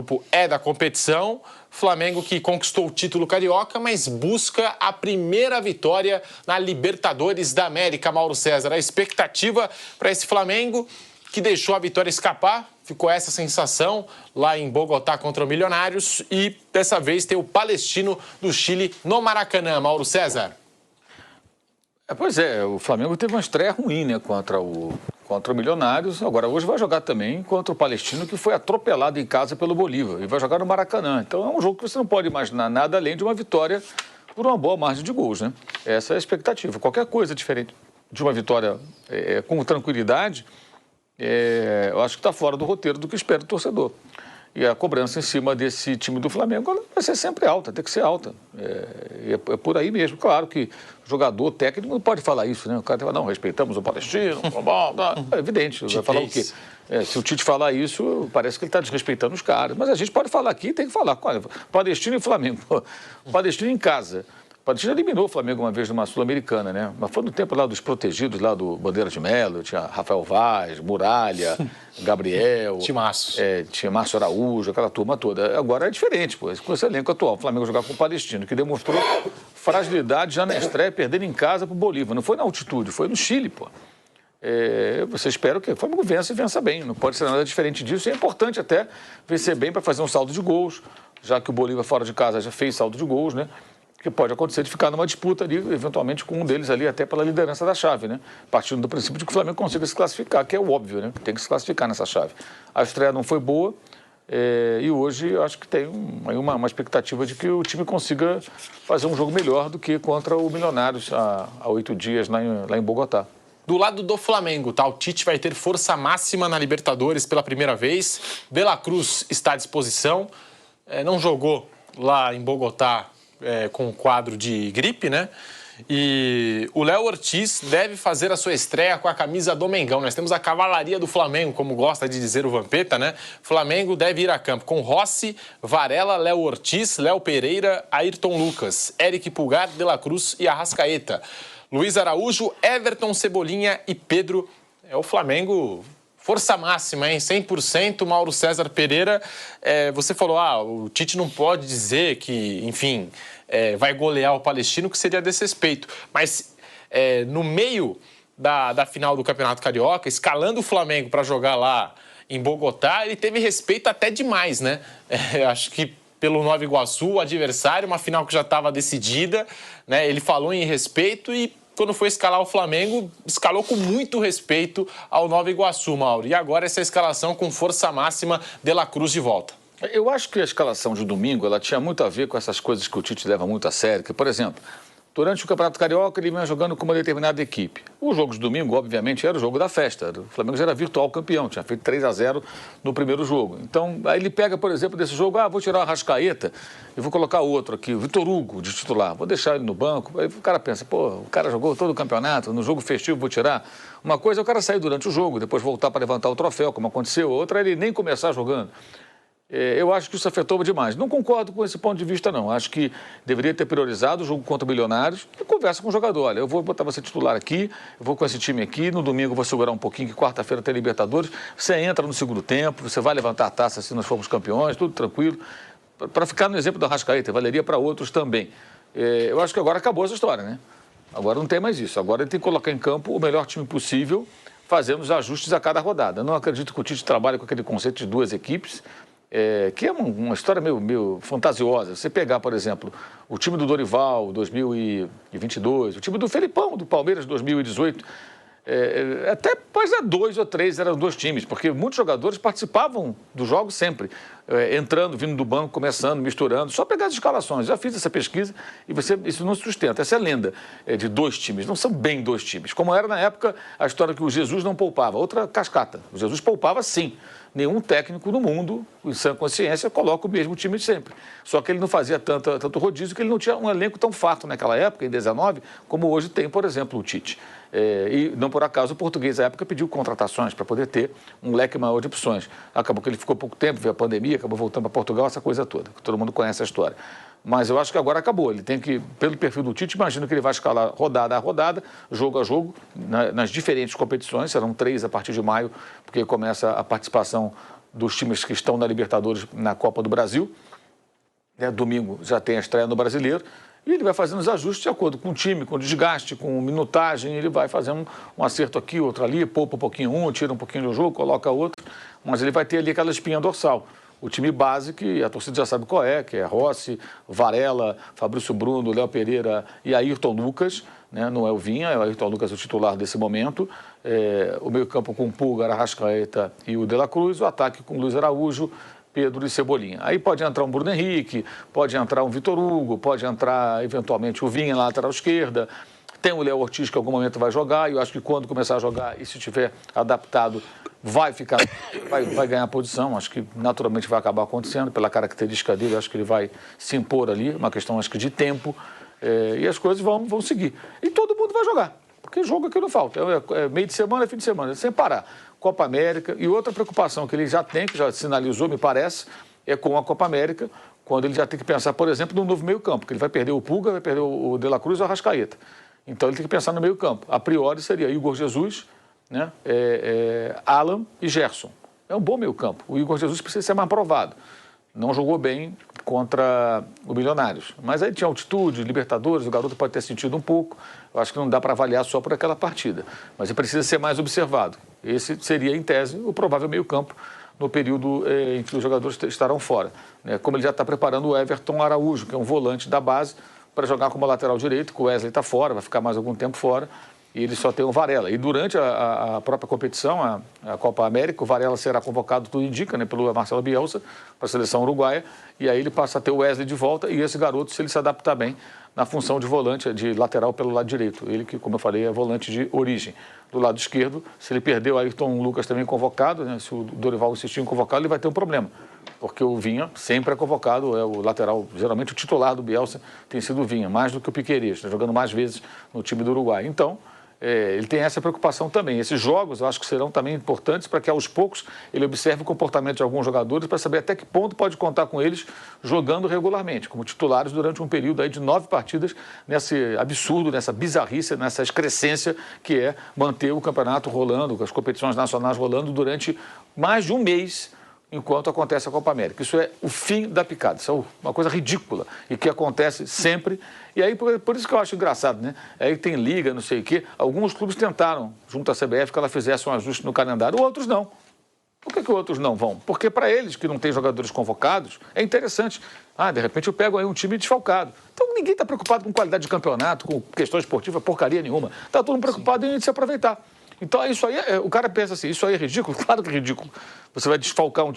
grupo é da competição. Flamengo que conquistou o título carioca, mas busca a primeira vitória na Libertadores da América, Mauro César. A expectativa para esse Flamengo que deixou a vitória escapar, ficou essa sensação lá em Bogotá contra o Milionários e dessa vez tem o Palestino do Chile no Maracanã, Mauro César. Pois é, o Flamengo teve uma estreia ruim, né, contra o Milionários. Agora, hoje vai jogar também contra o Palestino, que foi atropelado em casa pelo Bolívar. E vai jogar no Maracanã. Então, é um jogo que você não pode imaginar nada além de uma vitória por uma boa margem de gols, né? Essa é a expectativa. Qualquer coisa diferente de uma vitória com tranquilidade, eu acho que está fora do roteiro do que espera o torcedor. E a cobrança em cima desse time do Flamengo ela vai ser sempre alta, tem que ser alta. É por aí mesmo. Claro que jogador técnico não pode falar isso, né? O cara fala, não, respeitamos o Palestino, é evidente. Vai falar o quê? Se o Tite falar isso, parece que ele está desrespeitando os caras. Mas a gente pode falar aqui, tem que falar. Olha, Palestino e Flamengo. Palestino em casa. O Palestino eliminou o Flamengo uma vez numa Sul-Americana, né? Mas foi no tempo lá dos protegidos, lá do Bandeira de Melo, tinha Rafael Vaz, Muralha, Gabriel. Timaço. Tinha Márcio Araújo, aquela turma toda. Agora é diferente, pô. Com esse elenco atual, o Flamengo jogar com o Palestino, que demonstrou fragilidade já na estreia, perdendo em casa pro Bolívar. Não foi na altitude, foi no Chile, pô. Você espera que o Flamengo vença e vença bem. Não pode ser nada diferente disso. E é importante até vencer bem para fazer um saldo de gols, já que o Bolívar fora de casa já fez saldo de gols, né? Que pode acontecer de ficar numa disputa ali, eventualmente com um deles ali, até pela liderança da chave, né? Partindo do princípio de que o Flamengo consiga se classificar, que é o óbvio, né? Que tem que se classificar nessa chave. A estreia não foi boa e hoje eu acho que tem uma expectativa de que o time consiga fazer um jogo melhor do que contra o Milionários há 8 dias lá em Bogotá. Do lado do Flamengo, tá? O Tite vai ter força máxima na Libertadores pela primeira vez. De La Cruz está à disposição. Não jogou lá em Bogotá com o quadro de gripe, né? E o Léo Ortiz deve fazer a sua estreia com a camisa do Mengão. Nós temos a cavalaria do Flamengo, como gosta de dizer o Vampeta, né? Flamengo deve ir a campo com Rossi, Varela, Léo Ortiz, Léo Pereira, Ayrton Lucas, Eric Pulgar, De La Cruz e Arrascaeta. Luiz Araújo, Everton, Cebolinha e Pedro. É o Flamengo... Força máxima, hein? 100%, Mauro César Pereira. Você falou, o Tite não pode dizer que, enfim, vai golear o Palestino, que seria desrespeito. Mas no meio da final do Campeonato Carioca, escalando o Flamengo para jogar lá em Bogotá, ele teve respeito até demais, né? Acho que pelo Nova Iguaçu, o adversário, uma final que já estava decidida, né? Ele falou em respeito e quando foi escalar o Flamengo, escalou com muito respeito ao Nova Iguaçu, Mauro. E agora essa escalação com força máxima, De La Cruz de volta. Eu acho que a escalação de domingo ela tinha muito a ver com essas coisas que o Tite leva muito a sério. Que, por exemplo, durante o Campeonato Carioca ele vinha jogando com uma determinada equipe. O jogo de domingo, obviamente, era o jogo da festa. O Flamengo já era virtual campeão, tinha feito 3-0 no primeiro jogo. Então, aí ele pega, por exemplo, desse jogo, vou tirar o Arrascaeta e vou colocar outro aqui, o Vitor Hugo, de titular. Vou deixar ele no banco. Aí o cara pensa, o cara jogou todo o campeonato, no jogo festivo vou tirar. Uma coisa é o cara sair durante o jogo, depois voltar para levantar o troféu, como aconteceu. Outra é ele nem começar jogando. Eu acho que isso afetou demais. Não concordo com esse ponto de vista, não. Acho que deveria ter priorizado o jogo contra o Milionários e conversa com o jogador. Olha, eu vou botar você titular aqui, eu vou com esse time aqui, no domingo eu vou segurar um pouquinho, que quarta-feira tem Libertadores. Você entra no segundo tempo, você vai levantar a taça se nós formos campeões, tudo tranquilo. Para ficar no exemplo do Arrascaeta, valeria para outros também. Eu acho que agora acabou essa história, né? Agora não tem mais isso. Agora ele tem que colocar em campo o melhor time possível, fazendo os ajustes a cada rodada. Não acredito que o Tite trabalhe com aquele conceito de 2 equipes, que é uma história meio fantasiosa. Você pegar, por exemplo, o time do Dorival, 2022, o time do Felipão, do Palmeiras, 2018, até após 2 ou 3 eram 2 times, porque muitos jogadores participavam do jogo sempre, entrando, vindo do banco, começando, misturando, só pegar as escalações. Já fiz essa pesquisa e isso não se sustenta. Essa é a lenda de 2 times, não são bem 2 times, como era na época a história que o Jesus não poupava, outra cascata. O Jesus poupava sim. Nenhum técnico no mundo, em sã consciência, coloca o mesmo time de sempre. Só que ele não fazia tanto rodízio, que ele não tinha um elenco tão farto naquela época, em 19, como hoje tem, por exemplo, o Tite. E não por acaso o português, à época, pediu contratações para poder ter um leque maior de opções. Acabou que ele ficou pouco tempo, veio a pandemia, acabou voltando para Portugal, essa coisa toda, que todo mundo conhece a história. Mas eu acho que agora acabou. Ele tem que, pelo perfil do Tite, imagino que ele vai escalar rodada a rodada, jogo a jogo, nas diferentes competições. Serão 3 a partir de maio, porque começa a participação dos times que estão na Libertadores na Copa do Brasil. Domingo já tem a estreia no Brasileiro. E ele vai fazendo os ajustes de acordo com o time, com o desgaste, com minutagem. Ele vai fazendo um acerto aqui, outro ali, poupa um pouquinho um, tira um pouquinho do jogo, coloca outro. Mas ele vai ter ali aquela espinha dorsal. O time base que a torcida já sabe qual é, que é Rossi, Varela, Fabrício Bruno, Léo Pereira e Ayrton Lucas. Não é o Vinha, é o Ayrton Lucas o titular desse momento. O meio-campo com Pulga, Arrascaeta e o De La Cruz. O ataque com Luiz Araújo, Pedro e Cebolinha. Aí pode entrar um Bruno Henrique, pode entrar um Vitor Hugo, pode entrar eventualmente o Vinha na lateral esquerda. Tem o Léo Ortiz que em algum momento vai jogar, e eu acho que quando começar a jogar e se estiver adaptado, vai ganhar posição. Acho que naturalmente vai acabar acontecendo, pela característica dele, acho que ele vai se impor ali, uma questão acho que de tempo, e as coisas vão seguir. E todo mundo vai jogar, porque jogo aqui não falta, é meio de semana, fim de semana, sem parar. Copa América, e outra preocupação que ele já tem, que já sinalizou, me parece, é com a Copa América, quando ele já tem que pensar, por exemplo, no novo meio-campo, que ele vai perder o Pulga, vai perder o De La Cruz e o Arrascaeta. Então ele tem que pensar no meio-campo. A priori seria Igor Jesus, Alan e Gerson. É um bom meio-campo. O Igor Jesus precisa ser mais aprovado. Não jogou bem contra o Milionários. Mas aí tinha altitude, Libertadores, o garoto pode ter sentido um pouco. Eu acho que não dá para avaliar só por aquela partida. Mas ele precisa ser mais observado. Esse seria, em tese, o provável meio-campo no período em que os jogadores estarão fora. Como ele já está preparando o Everton Araújo, que é um volante da base, para jogar como lateral direito, que o Wesley está fora, vai ficar mais algum tempo fora, e ele só tem o Varela. E durante a própria competição, a Copa América, o Varela será convocado, tudo indica, pelo Marcelo Bielsa, para a seleção uruguaia, e aí ele passa a ter o Wesley de volta, e esse garoto, se ele se adaptar bem, na função de volante, de lateral pelo lado direito. Ele que, como eu falei, é volante de origem. Do lado esquerdo, se ele perdeu o Ayrton Lucas também convocado, se o Dorival insistir em convocá-lo, ele vai ter um problema. Porque o Vinha sempre é convocado, é o lateral, geralmente o titular do Bielsa tem sido o Vinha, mais do que o Piquerez, está jogando mais vezes no time do Uruguai. Então, ele tem essa preocupação também. Esses jogos, eu acho que serão também importantes para que, aos poucos, ele observe o comportamento de alguns jogadores para saber até que ponto pode contar com eles jogando regularmente, como titulares durante um período aí de 9 partidas, nesse absurdo, nessa bizarrice, nessa excrescência que é manter o campeonato rolando, as competições nacionais rolando durante mais de um mês, enquanto acontece a Copa América. Isso é o fim da picada, isso é uma coisa ridícula e que acontece sempre. E aí, por isso que eu acho engraçado, Aí tem liga, não sei o quê. Alguns clubes tentaram, junto à CBF, que ela fizesse um ajuste no calendário, outros não. Por que outros não vão? Porque para eles, que não têm jogadores convocados, é interessante. De repente eu pego aí um time desfalcado. Então ninguém está preocupado com qualidade de campeonato, com questão esportiva, porcaria nenhuma. Está todo mundo preocupado em se aproveitar. Então, isso aí, o cara pensa assim, isso aí é ridículo? Claro que é ridículo. Você vai desfalcar um time